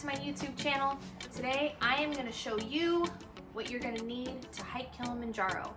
to my YouTube channel. Today I am going to show you what you're going to need to hike Kilimanjaro.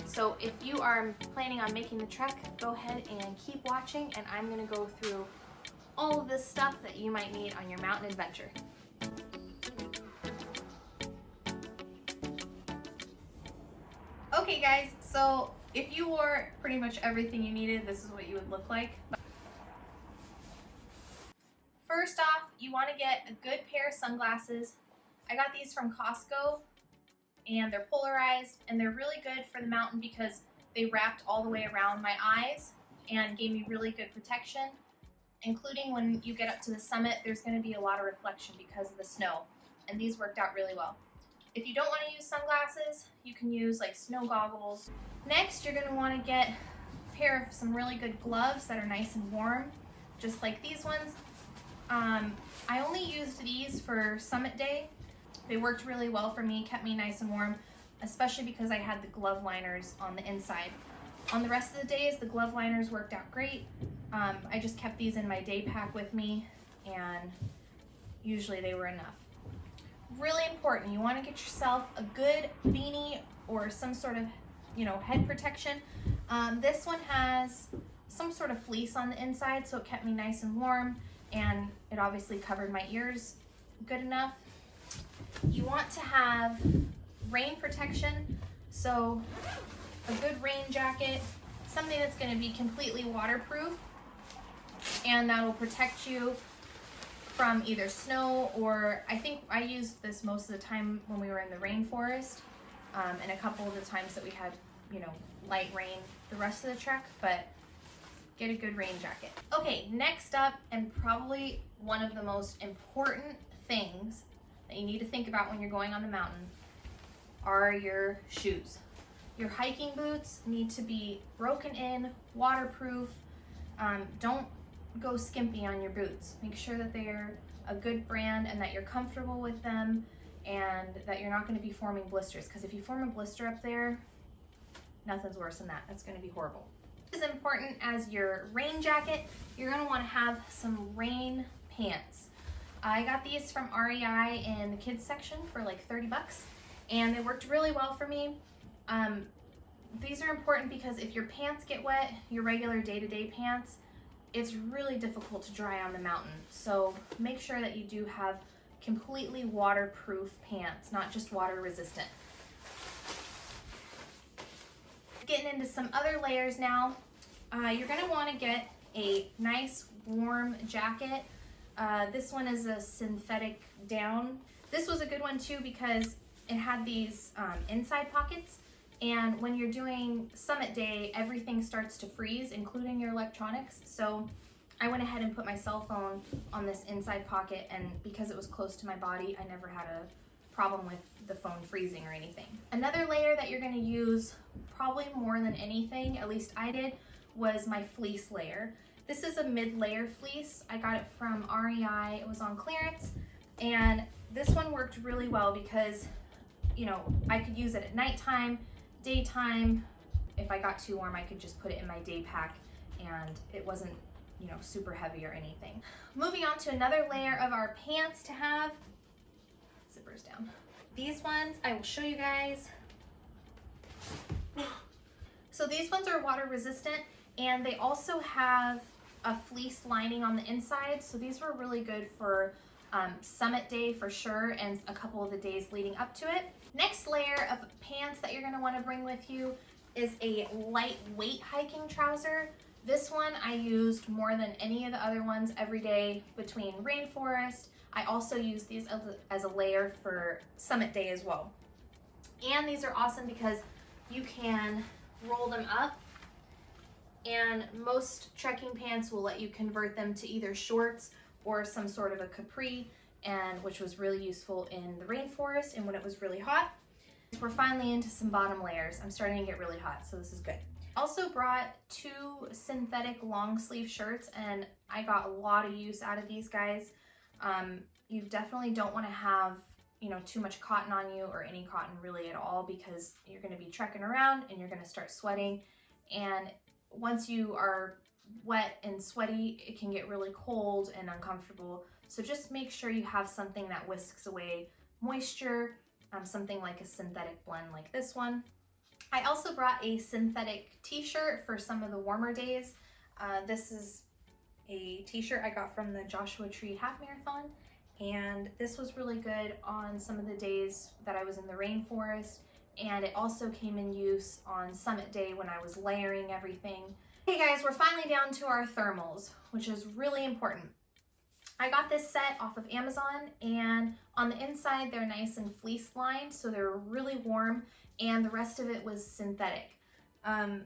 So if you are planning on making the trek, go ahead and keep watching, and I'm going to go through all of this stuff that you might need on your mountain adventure. Okay guys, so if you wore pretty much everything you needed, this is what you would look like. First off, you want to get a good pair of sunglasses. I got these from Costco, and they're polarized, and they're really good for the mountain because they wrapped all the way around my eyes and gave me really good protection, including when you get up to the summit, there's going to be a lot of reflection because of the snow, and these worked out really well. If you don't want to use sunglasses, you can use like snow goggles. Next, you're going to want to get a pair of some really good gloves that are nice and warm, just like these ones. I only used these for summit day. They worked really well for me, kept me nice and warm, especially because I had the glove liners on the inside. On the rest of the days, the glove liners worked out great. I just kept these in my day pack with me, and usually they were enough. Really important, you want to get yourself a good beanie or some sort of, head protection. This one has some sort of fleece on the inside, so it kept me nice and warm, and it obviously covered my ears good enough. You want to have rain protection, so a good rain jacket, something that's going to be completely waterproof, and that will protect you from either snow, or I think I used this most of the time when we were in the rainforest, and a couple of the times that we had, light rain the rest of the trek, but get a good rain jacket. Okay, next up, and probably one of the most important things that you need to think about when you're going on the mountain, are your shoes. Your hiking boots need to be broken in, waterproof. Don't go skimpy on your boots. Make sure that they're a good brand and that you're comfortable with them, and that you're not going to be forming blisters, because if you form a blister up there, nothing's worse than that. That's going to be horrible. As important as your rain jacket, you're going to want to have some rain pants. I got these from REI in the kids section for like 30 bucks, and they worked really well for me. These are important because if your pants get wet, your regular day-to-day pants, it's really difficult to dry on the mountain. So make sure that you do have completely waterproof pants, not just water resistant. Getting into some other layers now, you're going to want to get a nice warm jacket. This one is a synthetic down. This was a good one too because it had these inside pockets, and when you're doing summit day, everything starts to freeze, including your electronics. So I went ahead and put my cell phone on this inside pocket, and because it was close to my body, I never had a problem with the phone freezing or anything. Another layer that you're going to use probably more than anything, at least I did, was my fleece layer. This is a mid-layer fleece. I got it from REI. It was on clearance, and this one worked really well because, I could use it at nighttime, daytime. If I got too warm, I could just put it in my day pack, and it wasn't, super heavy or anything. Moving on to another layer of our pants to have. Zippers down. These ones, I will show you guys. So these ones are water resistant, and they also have a fleece lining on the inside. So these were really good for summit day for sure, and a couple of the days leading up to it. Next layer of pants that you're going to want to bring with you is a lightweight hiking trouser. This one I used more than any of the other ones every day between rainforest. I also use these as a layer for summit day as well. And these are awesome because you can roll them up, and most trekking pants will let you convert them to either shorts or some sort of a capri, and which was really useful in the rainforest and when it was really hot. We're finally into some bottom layers. I'm starting to get really hot, so this is good. Also brought 2 synthetic long sleeve shirts, and I got a lot of use out of these guys. You definitely don't want to have too much cotton on you, or any cotton really at all, because you're going to be trekking around and you're going to start sweating, and once you are wet and sweaty, it can get really cold and uncomfortable. So just make sure you have something that whisks away moisture, something like a synthetic blend like this one. I also brought a synthetic t-shirt for some of the warmer days. This is a t-shirt I got from the Joshua Tree Half Marathon, and this was really good on some of the days that I was in the rainforest, and it also came in use on summit day when I was layering everything. Okay guys, we're finally down to our thermals, which is really important. I got this set off of Amazon, and on the inside they're nice and fleece lined, so they're really warm, and the rest of it was synthetic.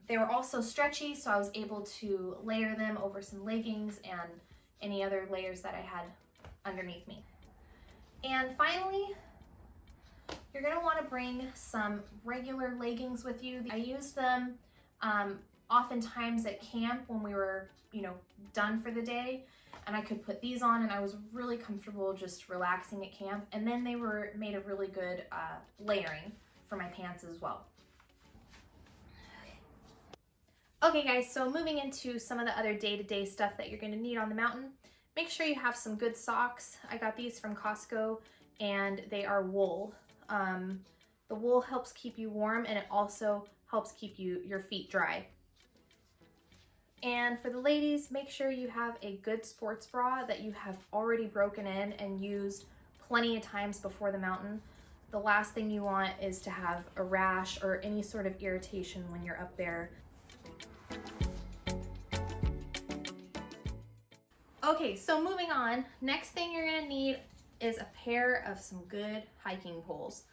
They were also stretchy, so I was able to layer them over some leggings and any other layers that I had underneath me. And finally, you're gonna wanna bring some regular leggings with you. I used them oftentimes at camp when we were, done for the day, and I could put these on and I was really comfortable just relaxing at camp. And then they were made a really good layering for my pants as well. Okay guys, so moving into some of the other day-to-day stuff that you're gonna need on the mountain, make sure you have some good socks. I got these from Costco and they are wool. The wool helps keep you warm, and it also helps keep your feet dry. And for the ladies, make sure you have a good sports bra that you have already broken in and used plenty of times before the mountain. The last thing you want is to have a rash or any sort of irritation when you're up there. Okay, so moving on, next thing you're gonna need is a pair of some good hiking poles.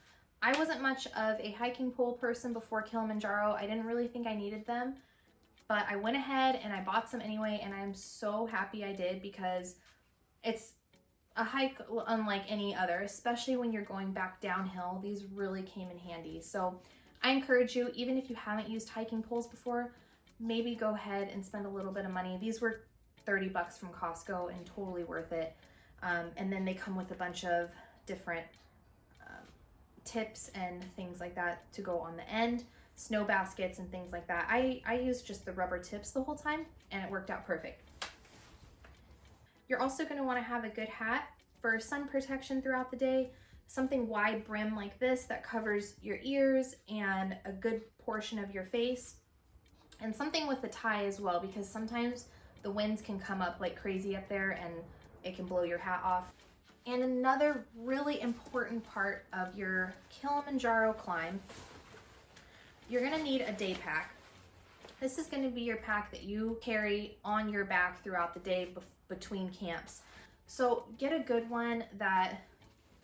I wasn't much of a hiking pole person before Kilimanjaro. I didn't really think I needed them, but I went ahead and I bought some anyway, and I'm so happy I did, because it's a hike unlike any other, especially when you're going back downhill. These really came in handy. So I encourage you, even if you haven't used hiking poles before, maybe go ahead and spend a little bit of money. These were 30 bucks from Costco and totally worth it. And then they come with a bunch of different tips and things like that to go on the end, snow baskets and things like that. I used just the rubber tips the whole time, and it worked out perfect. You're also going to want to have a good hat for sun protection throughout the day, something wide brim like this that covers your ears and a good portion of your face, and something with a tie as well, because sometimes the winds can come up like crazy up there and it can blow your hat off. And another really important part of your Kilimanjaro climb, you're gonna need a day pack. This is gonna be your pack that you carry on your back throughout the day between camps. So get a good one that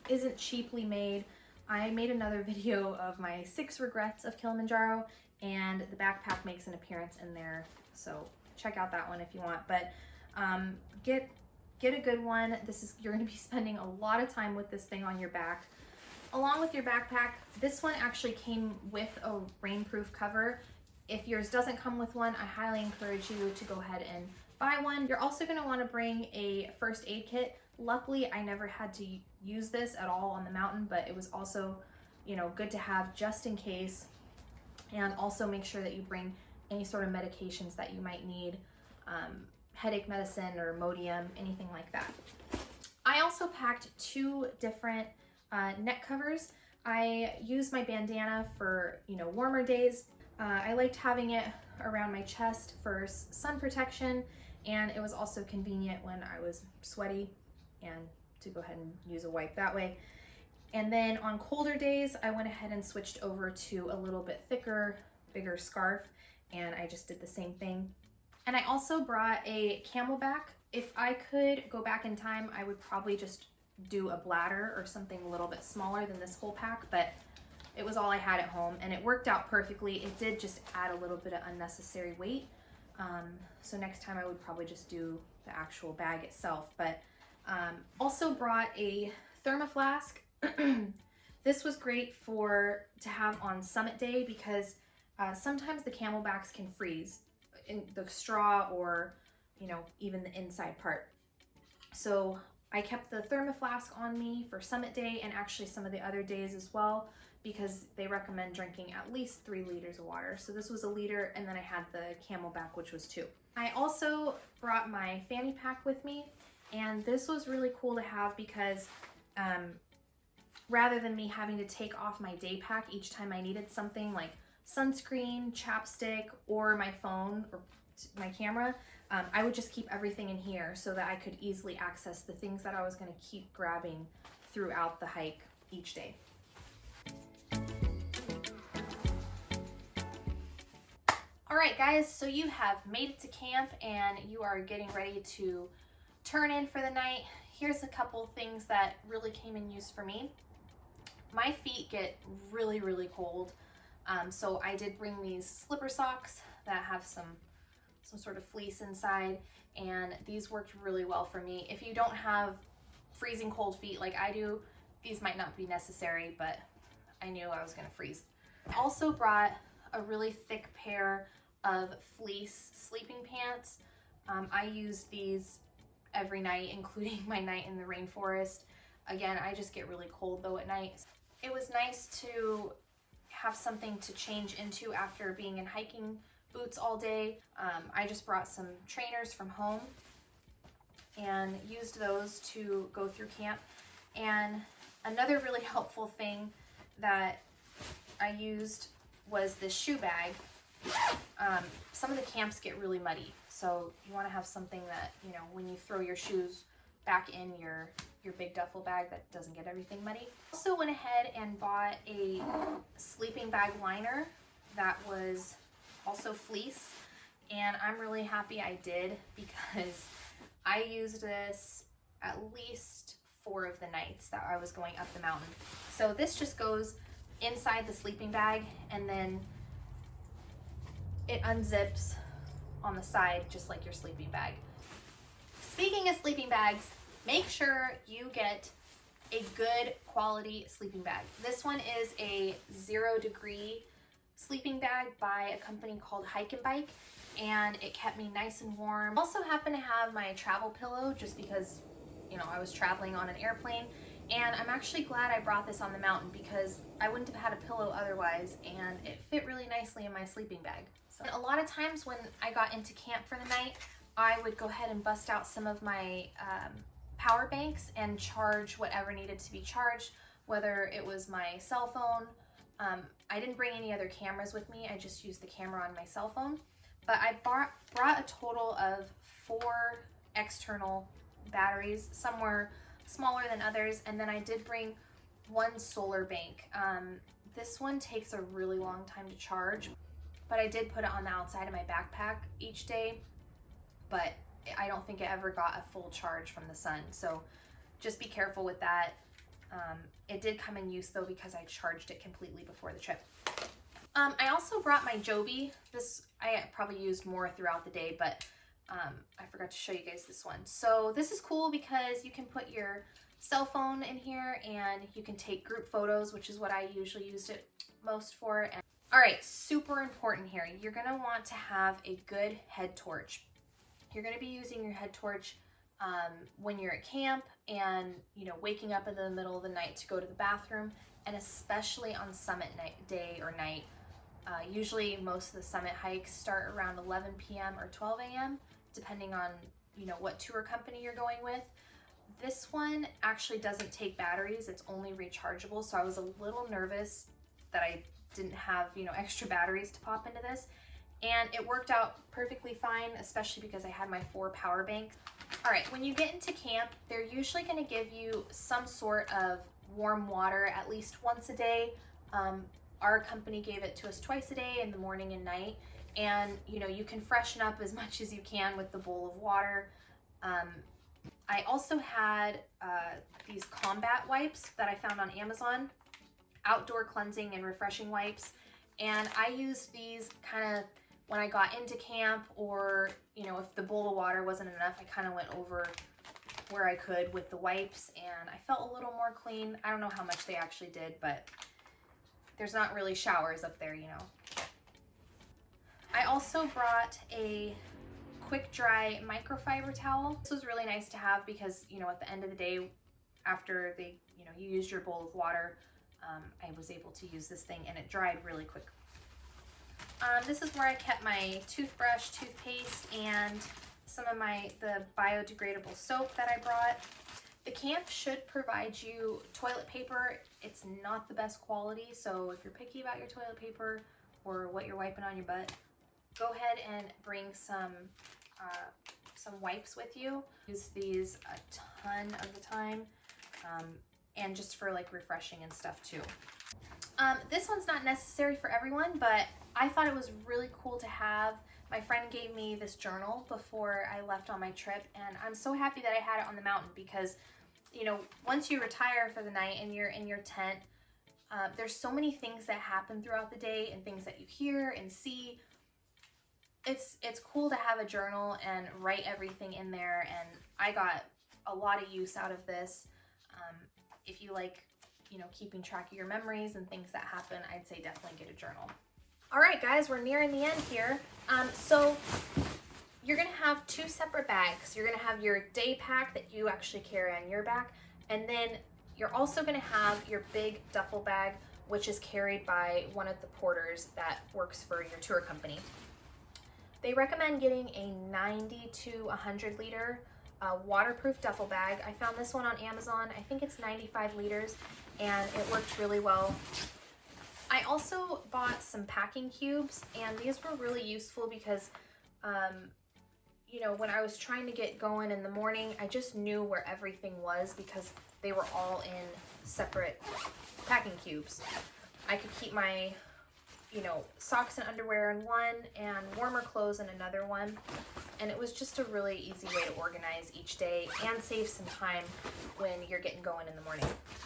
isn't cheaply made. I made another video of my 6 regrets of Kilimanjaro, and the backpack makes an appearance in there. So check out that one if you want, but get a good one. You're gonna be spending a lot of time with this thing on your back. Along with your backpack, this one actually came with a rainproof cover. If yours doesn't come with one, I highly encourage you to go ahead and buy one. You're also gonna wanna bring a first aid kit. Luckily, I never had to use this at all on the mountain, but it was also, good to have just in case. And also make sure that you bring any sort of medications that you might need, headache medicine or Imodium, anything like that. I also packed 2 different neck covers. I use my bandana for, warmer days. I liked having it around my chest for sun protection, and it was also convenient when I was sweaty and to go ahead and use a wipe that way. And then on colder days, I went ahead and switched over to a little bit thicker, bigger scarf, and I just did the same thing. And I also brought a camelback. If I could go back in time, I would probably just do a bladder or something a little bit smaller than this whole pack, but it was all I had at home and it worked out perfectly. It did just add a little bit of unnecessary weight. So next time I would probably just do the actual bag itself, but also brought a thermoflask. This was great to have on summit day, because sometimes the camelbacks can freeze in the straw or, even the inside part. So I kept the thermoflask on me for summit day and actually some of the other days as well, because they recommend drinking at least 3 liters of water. So this was 1 liter, and then I had the camelback, which was 2. I also brought my fanny pack with me, And this was really cool to have because rather than me having to take off my day pack each time I needed something like sunscreen, chapstick, or my phone or my camera, I would just keep everything in here so that I could easily access the things that I was going to keep grabbing throughout the hike each day. All right, guys, so you have made it to camp and you are getting ready to turn in for the night. Here's a couple things that really came in use for me. My feet get really, really cold. So I did bring these slipper socks that have some sort of fleece inside, and these worked really well for me. If you don't have freezing cold feet like I do, these might not be necessary, but I knew I was gonna freeze. I also brought a really thick pair of fleece sleeping pants. I use these every night, including my night in the rainforest. Again, I just get really cold though at night. It was nice to have something to change into after being in hiking boots all day. I just brought some trainers from home and used those to go through camp. And another really helpful thing that I used was this shoe bag. Some of the camps get really muddy, so you want to have something that, you know, when you throw your shoes back in your big duffel bag, that doesn't get everything muddy. Also went ahead and bought a sleeping bag liner that was also fleece, and I'm really happy I did because I used this at least 4 of the nights that I was going up the mountain. So this just goes inside the sleeping bag, and then it unzips on the side just like your sleeping bag. Speaking of sleeping bags, make sure you get a good quality sleeping bag. This one is a 0 degree sleeping bag by a company called Hike and Bike, and it kept me nice and warm. I also happen to have my travel pillow just because, you know, I was traveling on an airplane, and I'm actually glad I brought this on the mountain because I wouldn't have had a pillow otherwise, and it fit really nicely in my sleeping bag. So a lot of times when I got into camp for the night, I would go ahead and bust out some of my power banks and charge whatever needed to be charged, whether it was my cell phone. I didn't bring any other cameras with me, I just used the camera on my cell phone. But I brought a total of 4 external batteries. Some were smaller than others, and then I did bring 1 solar bank. This one takes a really long time to charge, but I did put it on the outside of my backpack each day, but I don't think it ever got a full charge from the sun, so just be careful with that. It did come in use though because I charged it completely before the trip. I also brought my Joby. This I probably used more throughout the day, but I forgot to show you guys this one. So this is cool because you can put your cell phone in here and you can take group photos, which is what I usually used it most for. And all right, super important here. You're gonna want to have a good head torch. You're gonna be using your head torch when you're at camp and, you know, waking up in the middle of the night to go to the bathroom, and especially on summit day or night. Usually most of the summit hikes start around 11 p.m. or 12 a.m. depending on, you know, what tour company you're going with. This one actually doesn't take batteries, it's only rechargeable, so I was a little nervous that I didn't have, you know, extra batteries to pop into this, and it worked out perfectly fine, especially because I had my 4 power banks. All right, when you get into camp, they're usually going to give you some sort of warm water at least once a day. Our company gave it to us twice a day, in the morning and night, and you know, you can freshen up as much as you can with the bowl of water. I also had these combat wipes that I found on Amazon, outdoor cleansing and refreshing wipes, and I used these kind of when I got into camp, or, you know, if the bowl of water wasn't enough, I kind of went over where I could with the wipes, and I felt a little more clean. I don't know how much they actually did, but there's not really showers up there, you know. I also brought a quick dry microfiber towel. This was really nice to have because, you know, at the end of the day, after you used your bowl of water, I was able to use this thing and it dried really quick. This is where I kept my toothbrush, toothpaste, and some of the biodegradable soap that I brought. The camp should provide you toilet paper. It's not the best quality, so if you're picky about your toilet paper or what you're wiping on your butt, go ahead and bring some wipes with you. Use these a ton of the time, and just for like refreshing and stuff too. This one's not necessary for everyone, but I thought it was really cool to have. My friend gave me this journal before I left on my trip, and I'm so happy that I had it on the mountain because, you know, once you retire for the night and you're in your tent, there's so many things that happen throughout the day and things that you hear and see. It's cool to have a journal and write everything in there, and I got a lot of use out of this. If you like, you know, keeping track of your memories and things that happen, I'd say definitely get a journal. All right, guys, we're nearing the end here. So you're gonna have two separate bags. You're gonna have your day pack that you actually carry on your back, and then you're also gonna have your big duffel bag, which is carried by one of the porters that works for your tour company. They recommend getting a 90 to 100 liter waterproof duffel bag. I found this one on Amazon. I think it's 95 liters, and it worked really well. I also bought some packing cubes, and these were really useful because, you know, when I was trying to get going in the morning, I just knew where everything was because they were all in separate packing cubes. I could keep my, you know, socks and underwear in one and warmer clothes in another one. And it was just a really easy way to organize each day and save some time when you're getting going in the morning.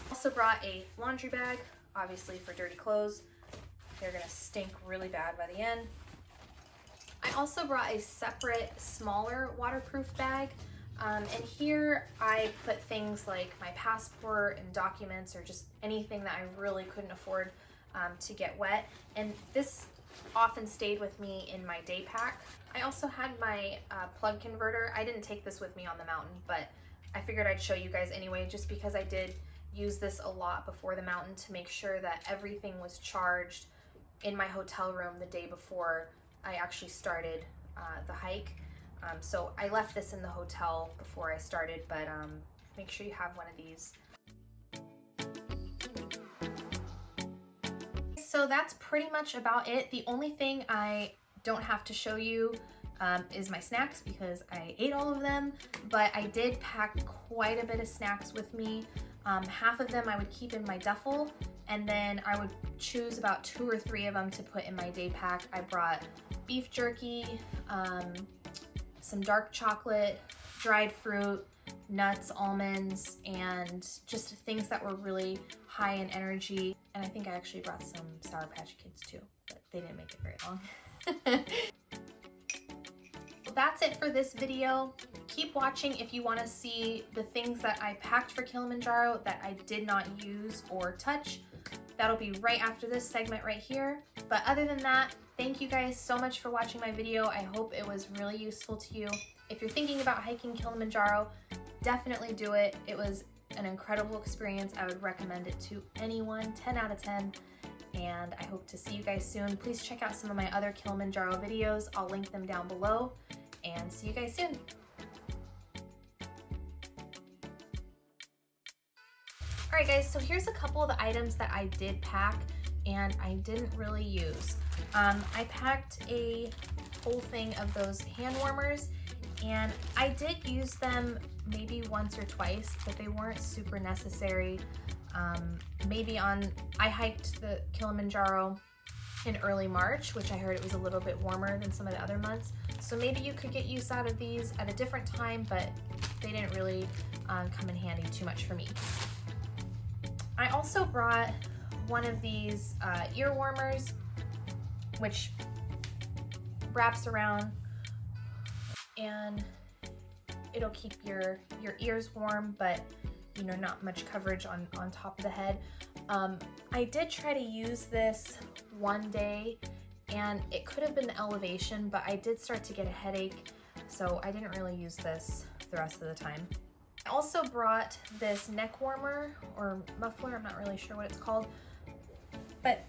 Also brought a laundry bag, obviously for dirty clothes. They're gonna stink really bad by the end. I also brought a separate, smaller waterproof bag. And here I put things like my passport and documents or just anything that I really couldn't afford to get wet. And this often stayed with me in my day pack. I also had my plug converter. I didn't take this with me on the mountain, but I figured I'd show you guys anyway, just because I did use this a lot before the mountain to make sure that everything was charged in my hotel room the day before I actually started the hike. So I left this in the hotel before I started, but make sure you have one of these. So that's pretty much about it. The only thing I don't have to show you is my snacks because I ate all of them, but I did pack quite a bit of snacks with me. Half of them I would keep in my duffel, and then I would choose about 2 or 3 of them to put in my day pack. I brought beef jerky, some dark chocolate, dried fruit, nuts, almonds, and just things that were really high in energy. And I think I actually brought some Sour Patch Kids too, but they didn't make it very long. That's it for this video. Keep watching if you want to see the things that I packed for Kilimanjaro that I did not use or touch. That'll be right after this segment right here. But other than that, thank you guys so much for watching my video. I hope it was really useful to you. If you're thinking about hiking Kilimanjaro, definitely do it. It was an incredible experience. I would recommend it to anyone, 10 out of 10. And I hope to see you guys soon. Please check out some of my other Kilimanjaro videos. I'll link them down below, and see you guys soon. Alright guys, so here's a couple of the items that I did pack and I didn't really use. I packed a whole thing of those hand warmers, and I did use them maybe once or twice, but they weren't super necessary. I hiked the Kilimanjaro in early March, which I heard it was a little bit warmer than some of the other months. So maybe you could get use out of these at a different time, but they didn't really come in handy too much for me. I also brought one of these ear warmers, which wraps around and it'll keep your ears warm, but you know, not much coverage on top of the head. I did try to use this one day and it could have been the elevation, but I did start to get a headache, so I didn't really use this the rest of the time. I also brought this neck warmer or muffler, I'm not really sure what it's called, but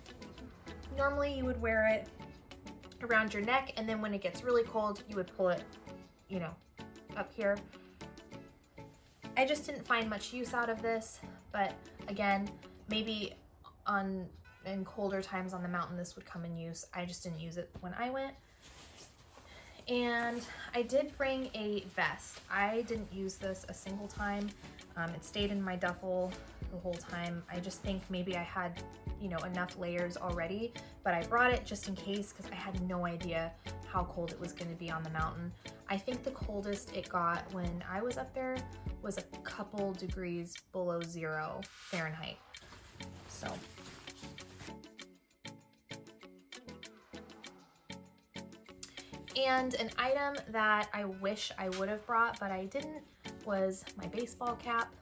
normally you would wear it around your neck, and then when it gets really cold, you would pull it, you know, up here. I just didn't find much use out of this, but again, maybe in colder times on the mountain this would come in use. I just didn't use it when I went. And I did bring a vest. I didn't use this a single time. It stayed in my duffel the whole time. I just think maybe I had, you know, enough layers already, but I brought it just in case because I had no idea how cold it was going to be on the mountain. I think the coldest it got when I was up there was a couple degrees below 0 Fahrenheit. So. And an item that I wish I would have brought, but I didn't, was my baseball cap.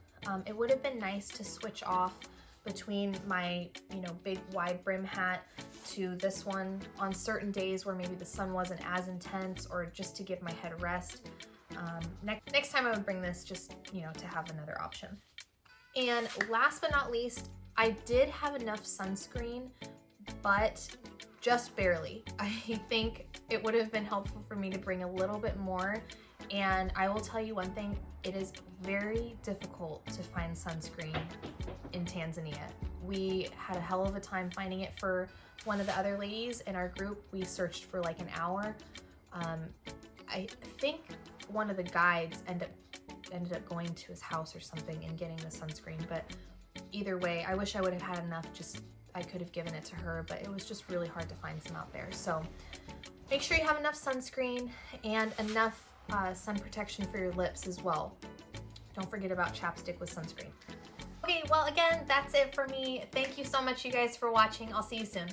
It would have been nice to switch off between my, you know, big wide brim hat to this one on certain days where maybe the sun wasn't as intense, or just to give my head a rest. Next time I would bring this just, you know, to have another option. And last but not least, I did have enough sunscreen, but just barely. I think it would have been helpful for me to bring a little bit more. And I will tell you one thing, it is very difficult to find sunscreen in Tanzania. We had a hell of a time finding it for one of the other ladies in our group. We searched for like an hour. I think one of the guides ended up going to his house or something and getting the sunscreen, but either way, I wish I would have had enough. Just I could have given it to her, but it was just really hard to find some out there. So make sure you have enough sunscreen and enough sun protection for your lips as well. Don't forget about chapstick with sunscreen. Okay, well again, that's it for me. Thank you so much you guys for watching. I'll see you soon.